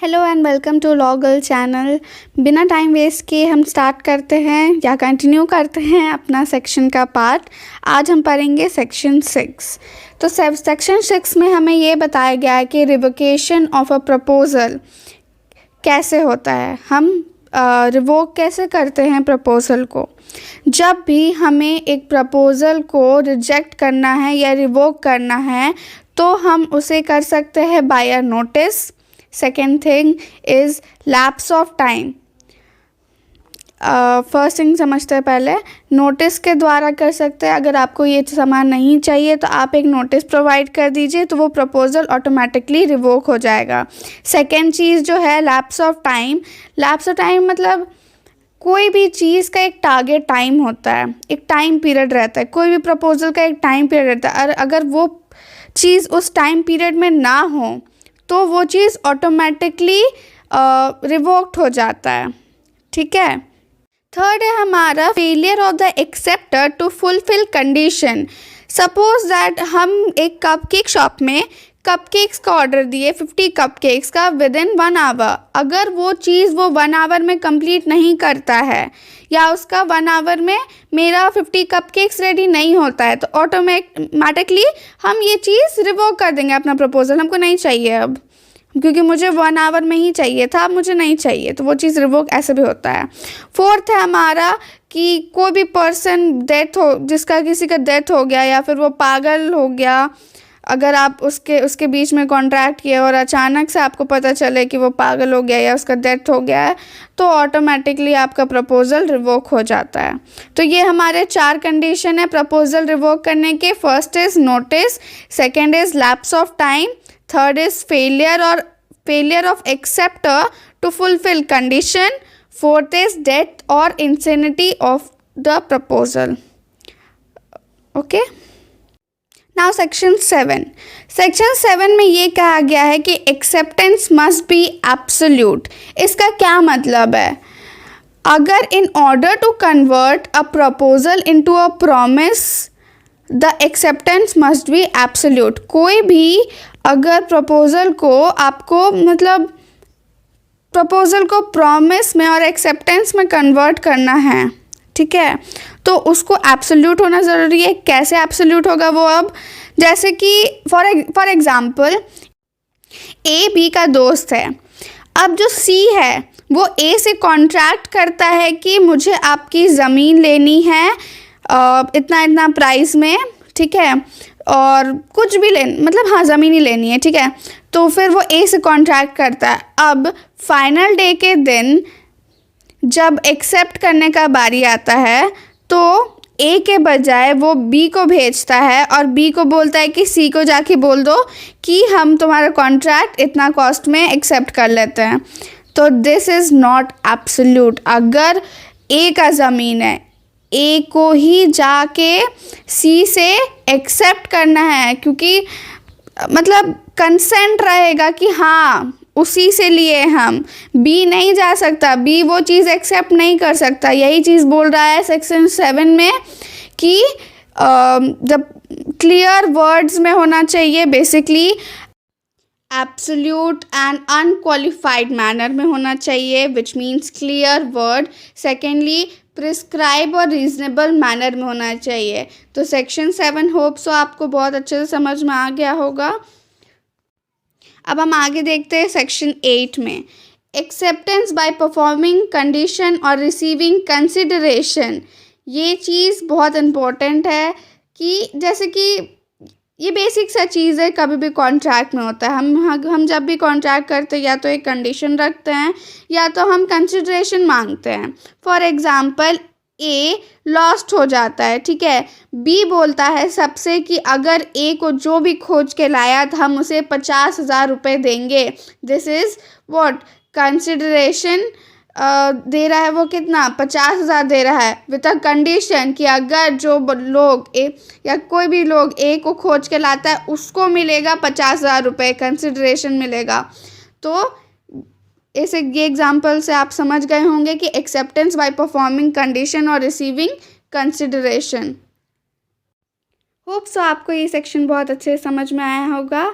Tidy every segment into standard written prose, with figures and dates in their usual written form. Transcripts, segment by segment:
Hello and welcome to law girl channel. बिना time waste किए हम स्टार्ट करते हैं या कंटिन्यू करते हैं अपना सेक्शन का पार्ट। आज हम पढ़ेंगे सेक्शन 6। तो सेक्शन 6 में हमें ये बताया गया है कि रिवोकेशन ऑफ अ प्रपोज़ल कैसे होता है। हम रिवोक कैसे करते हैं प्रपोज़ल को। जब भी हमें एक प्रपोज़ल को रिजेक्ट करना है या रिवोक करना है तो हम उसे कर सकते हैं by a notice. Second thing is lapse of time. First thing समझते हैं पहले, नोटिस के द्वारा कर सकते हैं। अगर आपको ये सामान नहीं चाहिए तो आप एक नोटिस प्रोवाइड कर दीजिए तो वो प्रपोज़ल ऑटोमेटिकली रिवोक हो जाएगा। सेकेंड चीज़ जो है lapse of time. Lapse of time मतलब कोई भी चीज़ का एक टारगेट टाइम होता है, एक टाइम पीरियड रहता है। कोई भी प्रपोज़ल का एक टाइम पीरियड रहता है और अगर वो चीज़ उस टाइम पीरियड में ना हो तो वो चीज़ ऑटोमेटिकली रिवोक्ड हो जाता है। ठीक है। थर्ड है हमारा failure of the acceptor to fulfil condition. Suppose that हम एक कपकेक शॉप में कपकेक्स का ऑर्डर दिए 50 कपकेक्स का विद इन 1 आवर। अगर वो चीज़ वो 1 आवर में कंप्लीट नहीं करता है या उसका 1 आवर में मेरा 50 कपकेक्स रेडी नहीं होता है तो ऑटोमेटिकली हम ये चीज़ रिवोक कर देंगे अपना प्रपोज़ल। हमको नहीं चाहिए अब, क्योंकि मुझे 1 आवर में ही चाहिए था, अब मुझे नहीं चाहिए, तो वो चीज़ रिवोक ऐसे भी होता है। फोर्थ है हमारा कि कोई भी पर्सन जिसका किसी का डेथ हो गया या फिर वो पागल हो गया। अगर आप उसके बीच में कॉन्ट्रैक्ट किए और अचानक से आपको पता चले कि वो पागल हो गया या उसका डेथ हो गया है तो ऑटोमेटिकली आपका प्रपोज़ल रिवोक हो जाता है। तो ये हमारे 4 कंडीशन है प्रपोज़ल रिवोक करने के। First is notice, second is lapse of time, third is failure of acceptor to fulfil condition, fourth is death और insanity of the proposal. Okay. Now section 7। Section 7 में ये कहा गया है कि एक्सेप्टेंस मस्ट बी एब्सोल्यूट। इसका क्या मतलब है? अगर in order to convert a proposal into a promise the acceptance must be absolute. कोई भी अगर प्रपोजल को आपको प्रपोजल को प्रॉमिस में और एक्सेप्टेंस में कन्वर्ट करना है, ठीक है, तो उसको एब्सोल्यूट होना ज़रूरी है। कैसे एब्सोल्यूट होगा वो? अब जैसे कि फॉर एग्ज़ाम्पल ए बी का दोस्त है। अब जो सी है वो ए से कॉन्ट्रैक्ट करता है कि मुझे आपकी ज़मीन लेनी है इतना इतना प्राइस में, ठीक है, और कुछ भी हाँ ज़मीन ही लेनी है, ठीक है। तो फिर वो ए से कॉन्ट्रैक्ट करता है। अब फाइनल डे के दिन जब एक्सेप्ट करने का बारी आता है तो ए के बजाय वो बी को भेजता है और बी को बोलता है कि सी को जाके बोल दो कि हम तुम्हारा कॉन्ट्रैक्ट इतना कॉस्ट में एक्सेप्ट कर लेते हैं। तो दिस इज़ नॉट एब्सोल्यूट। अगर ए का ज़मीन है, ए को ही जाके सी से एक्सेप्ट करना है, क्योंकि कंसेंट रहेगा कि हाँ उसी से लिए हम। बी नहीं जा सकता, बी वो चीज़ एक्सेप्ट नहीं कर सकता। यही चीज़ बोल रहा है सेक्शन 7 में कि जब क्लियर वर्ड्स में होना चाहिए, basically absolute and unqualified manner में होना चाहिए, which means clear word. Secondly prescribe और रीजनेबल मैनर में होना चाहिए। तो सेक्शन 7 होप सो आपको बहुत अच्छे से समझ में आ गया होगा। अब हम आगे देखते हैं सेक्शन 8 में। एक्सेप्टेंस बाय परफॉर्मिंग कंडीशन और रिसीविंग कंसिडरेशन। ये चीज़ बहुत इम्पोर्टेंट है कि जैसे कि ये बेसिक सा चीज़ है, कभी भी कॉन्ट्रैक्ट में होता है। हम जब भी कॉन्ट्रैक्ट करते हैं या तो एक कंडीशन रखते हैं या तो हम कंसिडरेशन मांगते हैं। फॉर एग्ज़ाम्पल ए लॉस्ट हो जाता है, ठीक है, बी बोलता है सबसे कि अगर ए को जो भी खोज के लाया था हम उसे 50,000 रुपये देंगे। दिस इज़ व्हाट कंसिडरेशन दे रहा है। वो कितना? 50,000 दे रहा है विद अ कंडीशन कि अगर जो लोग ए या कोई भी लोग ए को खोज के लाता है उसको मिलेगा 50,000 रुपये, कंसिडरेशन मिलेगा। तो ये एग्जाम्पल से आप समझ गए होंगे कि एक्सेप्टेंस बाय परफॉर्मिंग कंडीशन और रिसीविंग कंसिडरेशन। होप सो आपको ये सेक्शन बहुत अच्छे से समझ में आया होगा।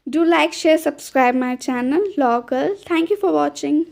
Do like, share, subscribe my channel Law Girl. Thank you for watching.